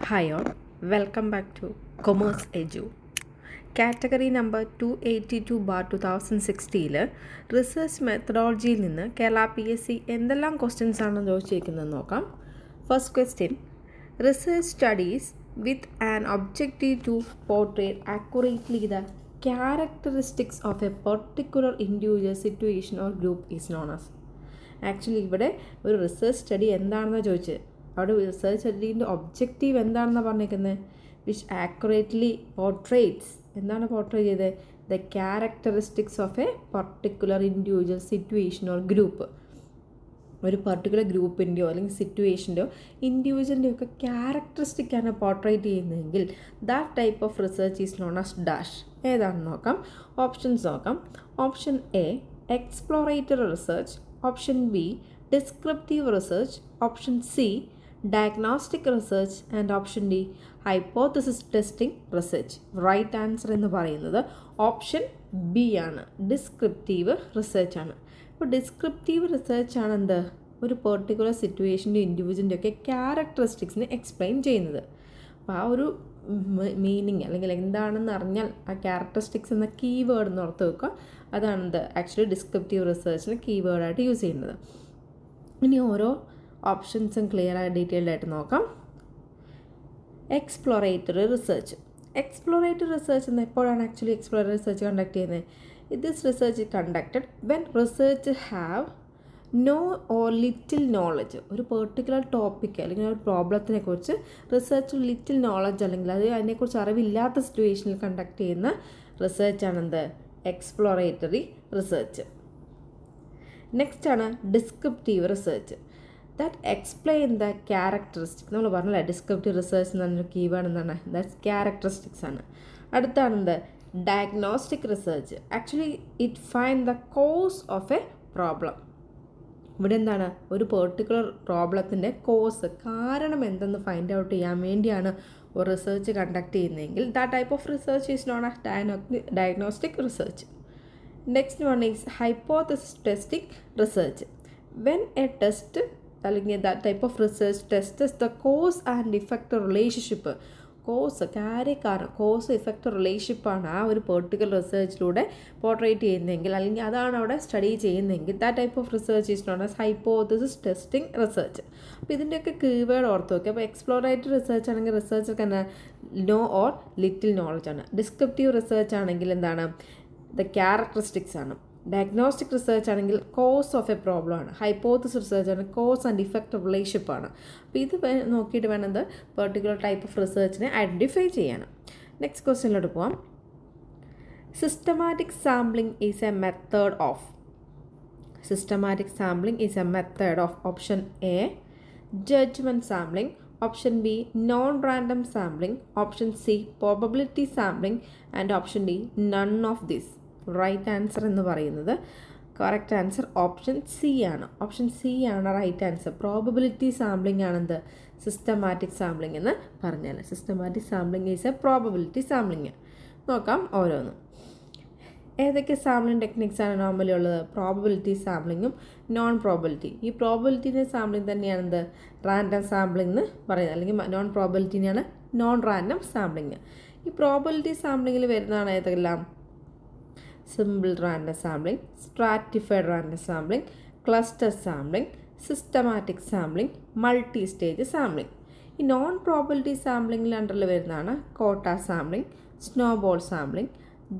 Hi all, welcome back to Commerce Edu. Category number 282/2016 research മെത്തഡോളജിയിൽ നിന്ന് Kerala PSC എന്തെല്ലാം questions ആണ് ചോദിച്ചിരിക്കുന്നത് നോക്കാം. First question, research studies with an objective to portray accurately the characteristics of a particular individual situation or group is known as. Actually ഇവിടെ ഒരു research study എന്താണെന്ന് ചോദിച്ചത്, അവിടെ റിസർച്ച് സ്റ്റഡീൻ്റെ ഒബ്ജക്റ്റീവ് എന്താണെന്നാണ് പറഞ്ഞിരിക്കുന്നത്. വിച്ച് ആക്യുറേറ്റ്ലി പോർട്രേറ്റ്സ്, എന്താണ് പോർട്രേ ചെയ്തത്? The characteristics of a particular individual situation or group. ഒരു പർട്ടിക്കുലർ ഗ്രൂപ്പിൻ്റെയോ അല്ലെങ്കിൽ സിറ്റുവേഷൻ്റെയോ ഇൻഡിവിജ്വലിൻ്റെയോ ഒക്കെ ക്യാരക്ടറിസ്റ്റിക്കാണ് പോർട്രേറ്റ് ചെയ്യുന്നതെങ്കിൽ that type of research is known as dash. ഏതാണെന്ന് നോക്കാം. ഓപ്ഷൻസ് നോക്കാം. Option A exploratory research, option B descriptive research, option C diagnostic research and option D hypothesis testing research. Right answer എന്ന് പറയുന്നത് ഓപ്ഷൻ ബി ആണ്, descriptive research ആണ്. അപ്പോൾ descriptive research ആണ് എന്ത്, ഒരു പെർട്ടിക്കുലർ സിറ്റുവേഷൻ്റെ ഇൻഡിവിജ്വലിൻ്റെ ഒക്കെ ക്യാരക്ടറിസ്റ്റിക്സിനെ എക്സ്പ്ലെയിൻ ചെയ്യുന്നത്. അപ്പോൾ ആ ഒരു മീനിങ് അല്ലെങ്കിൽ എന്താണെന്ന് അറിഞ്ഞാൽ ആ ക്യാരക്ടറിസ്റ്റിക്സ് എന്ന കീവേഡ് എന്ന് ഓർത്ത് വെക്കുക. അതാണെന്ത് ആക്ച്വലി ഡിസ്ക്രിപ്റ്റീവ് റിസർച്ചിന് കീവേഡായിട്ട് യൂസ് ചെയ്യുന്നത്. ഇനി ഓരോ ഓപ്ഷൻസും ക്ലിയർ ആയി ഡീറ്റെയിൽഡ് ആയിട്ട് നോക്കാം. Exploratory research. എക്സ്പ്ലോറേറ്ററി റിസർച്ച് എന്ന് എപ്പോഴാണ് ആക്ച്വലി എക്സ്പ്ലോറേറ്ററി റിസർച്ച് കണ്ടക്ട് ചെയ്യുന്നത്? This research is conducted when research have no or little knowledge. ഒരു പെർട്ടിക്കുലർ ടോപ്പിക്ക് അല്ലെങ്കിൽ ഒരു പ്രോബ്ലത്തിനെ കുറിച്ച് റിസർച്ച് ലിറ്റിൽ നോളജ് അല്ലെങ്കിൽ അതിനെക്കുറിച്ച് അറിവില്ലാത്ത സിറ്റുവേഷനിൽ കണ്ടക്ട് ചെയ്യുന്ന റിസർച്ചാണെന്ത്, എക്സ്പ്ലോറേറ്ററി റിസർച്ച്. നെക്സ്റ്റ് ആണ് descriptive research. That explain the characteristics. നമ്മൾ പറഞ്ഞല്ലേ ഡിസ്ക്രിപ്റ്റീവ് റിസർച്ച് എന്ന് പറഞ്ഞൊരു കീവേഡ് എന്താണ്, ദാറ്റ്സ് ക്യാരക്ടറിസ്റ്റിക്സ് ആണ്. അടുത്താണെന്ത് diagnostic research. Actually it find the cause of a problem. ഇവിടെ എന്താണ്, ഒരു പെർട്ടിക്കുലർ പ്രോബ്ലത്തിൻ്റെ കോസ്, കാരണം എന്തെന്ന് ഫൈൻഡ് ഔട്ട് ചെയ്യാൻ വേണ്ടിയാണ് ഒരു റിസർച്ച് കണ്ടക്ട് ചെയ്യുന്നതെങ്കിൽ that type of research is known as diagnostic research. Next one is hypothesis testing research. When a test അല്ലെങ്കിൽ that type of research tests the cause and effect relationship. Cause effect റിലേഷൻഷിപ്പാണ് ആ ഒരു particular റിസർച്ചിലൂടെ portrait ചെയ്യുന്നതെങ്കിൽ അല്ലെങ്കിൽ അതാണ് അവിടെ study ചെയ്യുന്നതെങ്കിൽ that type of research is known as hypothesis testing research. അപ്പോൾ ഇതിൻ്റെയൊക്കെ കീവേഡ് ഓർത്ത് വയ്ക്കുക. അപ്പോൾ എക്സ്പ്ലോറേറ്ററി റിസർച്ച് ആണെങ്കിൽ റിസർച്ചൊക്കെ എന്താ, നോ ഓർ ലിറ്റിൽ നോളജ് ആണ്. ഡിസ്ക്രിപ്റ്റീവ് റിസർച്ച് ആണെങ്കിൽ എന്താണ്, ദ ക്യാരക്ടറിസ്റ്റിക്സ് ആണ്. ഡയഗ്നോസ്റ്റിക് റിസർച്ച് ആണെങ്കിൽ കോസ് ഓഫ് എ പ്രോബ്ലം ആണ്. ഹൈപ്പോത്തസിസ് റിസർച്ച് ആണ് കോസ് ആൻഡ് ഇഫക്റ്റ് റിലേഷൻഷിപ്പ് ആണ്. അപ്പോൾ ഇത് നോക്കിയിട്ട് വേണത് പെർട്ടിക്കുലർ ടൈപ്പ് ഓഫ് റിസർച്ചിനെ ഐഡൻറ്റിഫൈ ചെയ്യാനും. നെക്സ്റ്റ് ക്വസ്റ്റ്യനിലോട്ട് പോവാം. Systematic sampling is a method of. Systematic sampling is a method of option A judgement sampling, option B non random sampling, option C probability sampling and option D none of this. Right answer എന്ന് പറയുന്നത് correct answer option C ആണ്. Option C ആണ് right answer. Probability sampling ആണെന്ത്, systematic sampling എന്ന് പറഞ്ഞാൽ. Systematic sampling is a probability sampling. നോക്കാം ഓരോന്നും. ഏതൊക്കെ സാമ്പിളിംഗ് ടെക്നിക്സ് ആണ് നോർമലി ഉള്ളത്? പ്രോബബിലിറ്റി സാമ്പിളിങ്ങും നോൺ പ്രോബബിലിറ്റി. ഈ പ്രോബബിലിറ്റിൻ്റെ സാമ്പിളിംഗ് തന്നെയാണെന്ത്, റാൻഡം സാമ്പിളിംഗ് എന്ന് പറയുന്നത്. അല്ലെങ്കിൽ നോൺ പ്രോബബിലിറ്റിനെയാണ് നോൺ റാൻഡം സാമ്പിളിംഗ്. ഈ പ്രോബബിലിറ്റി സാമ്പിളിങ്ങിൽ വരുന്നതാണ് ഏതെല്ലാം? Simple random sampling, stratified random sampling, cluster sampling, systematic sampling, multi stage sampling. ഈ നോൺ പ്രോബബിലിറ്റി സാമ്പിളിംഗിൽ അണ്ടറിൽ വരുന്നതാണ് quota sampling, snowball sampling,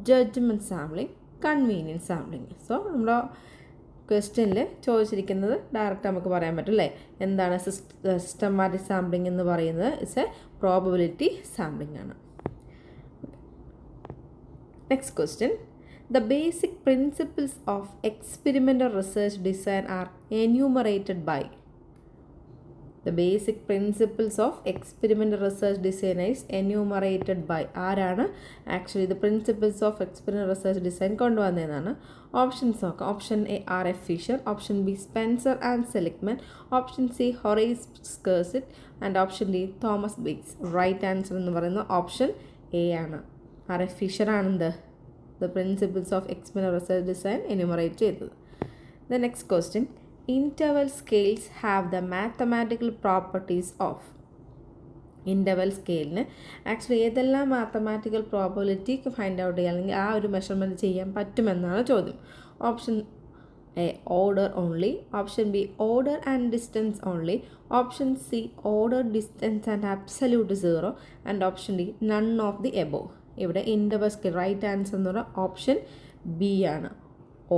judgement sampling, convenience sampling. So നമ്മുടെ ക്വസ്റ്റ്യനിൽ ചോദിച്ചിരിക്കുന്നത് ഡയറക്റ്റ് നമുക്ക് പറയാൻ പറ്റും അല്ലേ. എന്താണ് സിസ്റ്റമാറ്റിക് സാമ്പിളിംഗ് എന്ന് പറയുന്നത്? ഇറ്റ്സ് എ പ്രോബബിലിറ്റി സാമ്പിളിംഗ് ആണ്. Next question. The basic principles of experimental research design are enumerated by. The basic principles of experimental research design is enumerated by. ആരാണ് actually the principles of experimental research design കൊണ്ടുവന്നതാണ്? Options നോക്കാം. Option A R F Fisher, option B Spencer and Seligman, option C Horace Secrist and option D Thomas Biggs. Right answer എന്ന് പറയുന്നത് option A ആണ്. R F Fisher ആണെന്ത് the principles of experimental research design enumerate ചെയ്തത്. The next question. Interval scales have the mathematical properties of. Interval സ്കെയിലിന് actually ഏതെല്ലാം mathematical probability find out ചെയ്യുക അല്ലെങ്കിൽ ആ ഒരു മെഷർമെൻറ്റ് ചെയ്യാൻ പറ്റുമെന്നാണ് ചോദ്യം. Option A order only, option B order and distance only, option C order distance and absolute zero and option D none of the above. ഇവിടെ ഇൻ്റർവൽ സ്കെയിൽ റൈറ്റ് ആൻസർ എന്ന് പറഞ്ഞാൽ ഓപ്ഷൻ ബി ആണ്,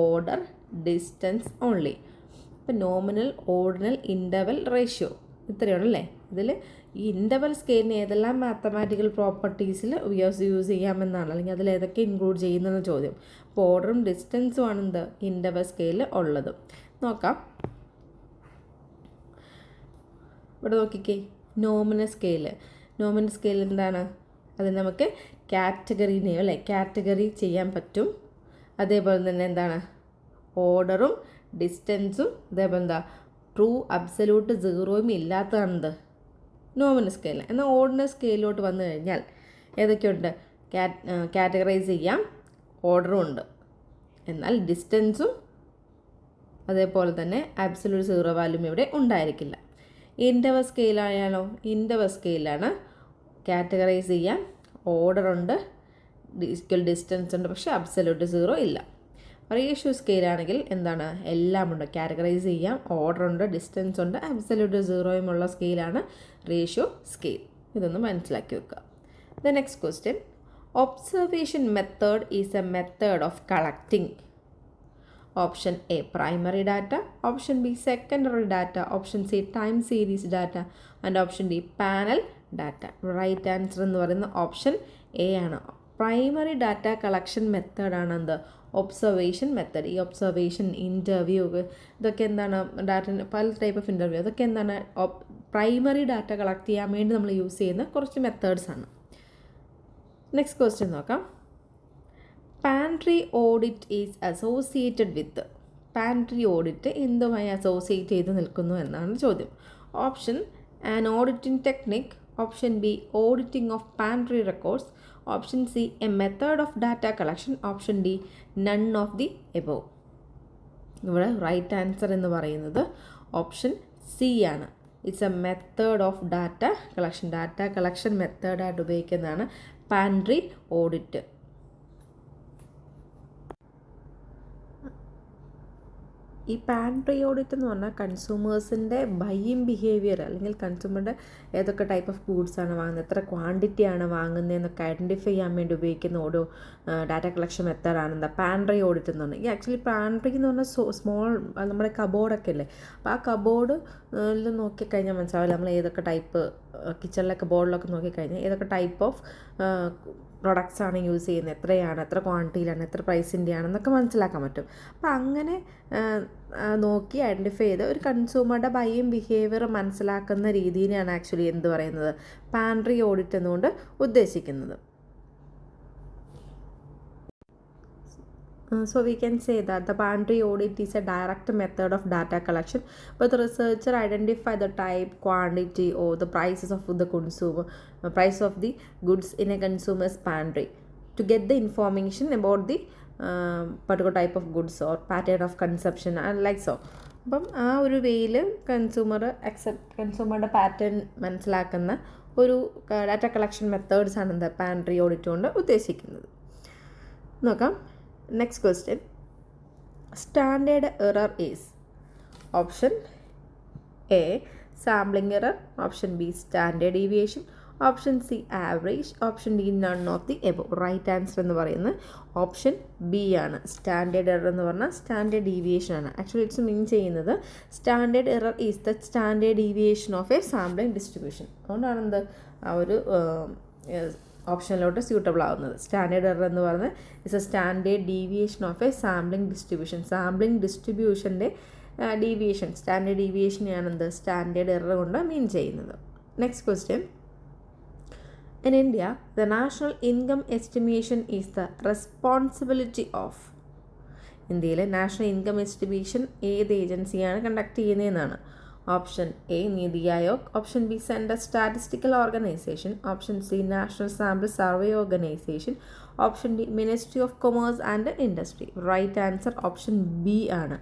order distance only. ഇപ്പം nominal, ordinal, interval, ratio ഇത്രയാണല്ലേ. ഇതിൽ ഈ interval സ്കെയിലിന് ഏതെല്ലാം mathematical പ്രോപ്പർട്ടീസിൽ use ചെയ്യാമെന്നാണ്, അല്ലെങ്കിൽ അതിൽ ഏതൊക്കെ ഇൻക്ലൂഡ് ചെയ്യുന്നതെന്ന് ചോദ്യം. അപ്പോൾ ഓർഡറും ഡിസ്റ്റൻസും ആണ് എന്ത് ഇൻ്റർവൽ സ്കെയിലിൽ ഉള്ളത്. നോക്കാം. ഇവിടെ നോക്കിക്കേ, നോമിനൽ സ്കെയിൽ എന്താണ്? അത് നമുക്ക് കാറ്റഗറി നെയിം അല്ലേ, കാറ്റഗറി ചെയ്യാൻ പറ്റും. അതേപോലെ തന്നെ എന്താണ് ഓർഡറും ഡിസ്റ്റൻസും അതേപോലെ എന്താ ട്രൂ അബ്സല്യൂട്ട് സീറോയും ഇല്ലാത്തതാണെന്ത് നോമിനൽ സ്കെയിൽ. എന്നാൽ ഓർഡിനൽ സ്കെയിലോട്ട് വന്നു കഴിഞ്ഞാൽ ഏതൊക്കെയുണ്ട്? കാറ്റഗറൈസ് ചെയ്യാം, ഓർഡറും ഉണ്ട്, എന്നാൽ ഡിസ്റ്റൻസും അതേപോലെ തന്നെ അബ്സല്യൂട്ട് സീറോ വാല്യൂം ഇവിടെ ഉണ്ടായിരിക്കില്ല. ഇൻ്റർവൽ സ്കെയിലായാലോ, ഇൻ്റർവൽ സ്കെയിലാണ് കാറ്റഗറൈസ് ചെയ്യാം, ഓർഡറുണ്ട്, ഡിസ്റ്റൻസ് ഉണ്ട്, പക്ഷേ അബ്സല്യൂട്ട് സീറോ ഇല്ല. റേഷ്യോ സ്കെയിലാണെങ്കിൽ എന്താണ്? എല്ലാം ഉണ്ട്, കാറ്റഗറൈസ് ചെയ്യാം, ഓർഡർ ഉണ്ട്, ഡിസ്റ്റൻസ് ഉണ്ട്, അബ്സല്യൂട്ട് സീറോയുമുള്ള സ്കെയിലാണ് റേഷ്യോ സ്കെയിൽ. ഇതൊന്ന് മനസ്സിലാക്കി വെക്കുക. The next question, observation method is a method of collecting. Option A primary data, option B secondary data, option C time series data and option D panel data. Right answer എന്ന് പറയുന്നത് option A ആണ്. Primary data collection മെത്തേഡാണ് എന്ത് observation method. ഈ observation, interview ഇതൊക്കെ എന്താണ്? Data പല type of interview അതൊക്കെ എന്താണ്? പ്രൈമറി ഡാറ്റ കളക്ട് ചെയ്യാൻ വേണ്ടി നമ്മൾ യൂസ് ചെയ്യുന്ന കുറച്ച് മെത്തേഡ്സാണ്. നെക്സ്റ്റ് ക്വസ്റ്റ്യൻ നോക്കാം. Pantry audit is associated with. Pantry audit എന്തുമായി അസോസിയേറ്റ് ചെയ്ത് നിൽക്കുന്നു എന്നാണ് ചോദ്യം. Option an auditing technique, option B auditing of pantry records, option C a method of data collection, option D none of the above. ഇവിടെ right answer എന്ന് പറയുന്നത് option C ആണ്. It's a method of data collection. Data collection മെത്തേഡായിട്ട് ഉപയോഗിക്കുന്നതാണ് pantry audit. ഈ pantry audit എന്ന് പറഞ്ഞാൽ കൺസ്യൂമേഴ്സിൻ്റെ buying behaviour അല്ലെങ്കിൽ കൺസ്യൂമറുടെ ഏതൊക്കെ ടൈപ്പ് ഓഫ് ഗൂഡ്സാണ് വാങ്ങുന്നത്, എത്ര ക്വാണ്ടിറ്റിയാണ് വാങ്ങുന്നതെന്നൊക്കെ ഐഡൻറ്റിഫൈ ചെയ്യാൻ വേണ്ടി ഉപയോഗിക്കുന്ന ഓരോ ഡാറ്റ കളക്ഷൻ മെത്തേഡാണ് എന്താ പാൻട്രി ഓഡിറ്റ് എന്ന് പറഞ്ഞാൽ. ഈ ആക്ച്വലി പാൻട്രി എന്ന് പറഞ്ഞാൽ സ്മോൾ നമ്മുടെ കബോർഡൊക്കെ അല്ലേ, അപ്പോൾ ആ കബോർഡിൽ നോക്കിക്കഴിഞ്ഞാൽ മനസ്സിലാവില്ല നമ്മൾ ഏതൊക്കെ ടൈപ്പ് കിച്ചണിലെ കബോർഡിലൊക്കെ നോക്കിക്കഴിഞ്ഞാൽ ഏതൊക്കെ ടൈപ്പ് ഓഫ് പ്രൊഡക്ട്സ് ആണ് യൂസ് ചെയ്യുന്നത്, എത്രയാണ്, എത്ര ക്വാണ്ടിറ്റിയിലാണ്, എത്ര പ്രൈസിൻ്റെ ആണെന്നൊക്കെ മനസ്സിലാക്കാൻ പറ്റും. അപ്പോൾ അങ്ങനെ നോക്കി ഐഡൻറ്റിഫൈ ചെയ്ത് ഒരു കൺസ്യൂമറുടെ ബൈയിങ് ബിഹേവിയർ മനസ്സിലാക്കുന്ന രീതിയിലാണ് ആക്ച്വലി എന്ത് പറയുന്നത് പാൻട്രി ഓഡിറ്റ് എന്നുകൊണ്ട് ഉദ്ദേശിക്കുന്നത്. So we can say that the pantry audit is a direct method of data collection, but the researcher identify the type, quantity, or the prices of the consumer, price of the goods in a consumer's pantry to get the information about the particular type of goods or pattern of consumption and like so. അപ്പം ആ ഒരു വേയിൽ കൺസ്യൂമറുടെ pattern മനസ്സിലാക്കുന്ന ഒരു data collection മെത്തേഡ്സാണ് എന്താ pantry audit കൊണ്ട് ഉദ്ദേശിക്കുന്നത്. നോക്കാം. Next question. Standard error is option A sampling error, option B standard deviation, option C average, option D none of the above. Right answer എന്ന് പറയുന്നത് ഓപ്ഷൻ ബി ആണ്. Standard error എന്ന് പറഞ്ഞാൽ standard deviation ആണ്. Actually it's mean ചെയ്യുന്നത് standard error is the standard deviation of a sampling distribution. അതുകൊണ്ടാണ് എന്ത് ആ ഒരു ഓപ്ഷനിലോട്ട് സ്യൂട്ടബിൾ ആവുന്നത്. സ്റ്റാൻഡേർഡ് എറർ എന്ന് പറഞ്ഞാൽ it's a standard deviation of a sampling distribution. Sampling ഡിസ്ട്രിബ്യൂഷൻ്റെ ഡീവിയേഷൻ, സ്റ്റാൻഡേർഡ് ഡീവിയേഷനെയാണ് എന്ത് സ്റ്റാൻഡേർഡ് എറർ കൊണ്ട് മീൻ ചെയ്യുന്നത്. Next question. In India, the national income estimation is the responsibility of. ഇന്ത്യയിലെ നാഷണൽ ഇൻകം എസ്റ്റിമേഷൻ ഏത് ഏജൻസിയാണ് കണ്ടക്ട് ചെയ്യുന്നതെന്നാണ്. Option A NITI Aayog, option B central statistical organisation, option C national sample survey organisation, option D ministry of commerce and industry. Right answer option B ആണ്.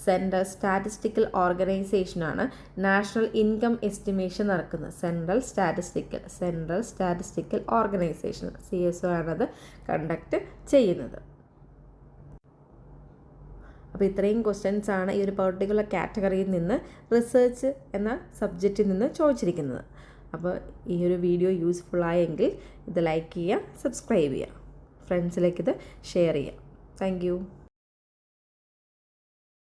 Central statistical ഓർഗനൈസേഷനാണ് national income estimation നടക്കുന്നത്. Central statistical organisation CSO ആണത് conduct ചെയ്യുന്നത്. അപ്പോൾ ഇത്രയും questions ആണ് ഈ ഒരു പെർട്ടിക്കുലർ കാറ്റഗറിയിൽ നിന്ന് റിസർച്ച് എന്ന സബ്ജക്റ്റിൽ നിന്ന് ചോദിച്ചിരിക്കുന്നത്. അപ്പോൾ ഈ ഒരു വീഡിയോ യൂസ്ഫുൾ ആയെങ്കിൽ ഇത് ലൈക്ക് ചെയ്യുക, സബ്സ്ക്രൈബ് ചെയ്യുക, ഫ്രണ്ട്സിലേക്ക് ഇത് ഷെയർ ചെയ്യുക. താങ്ക്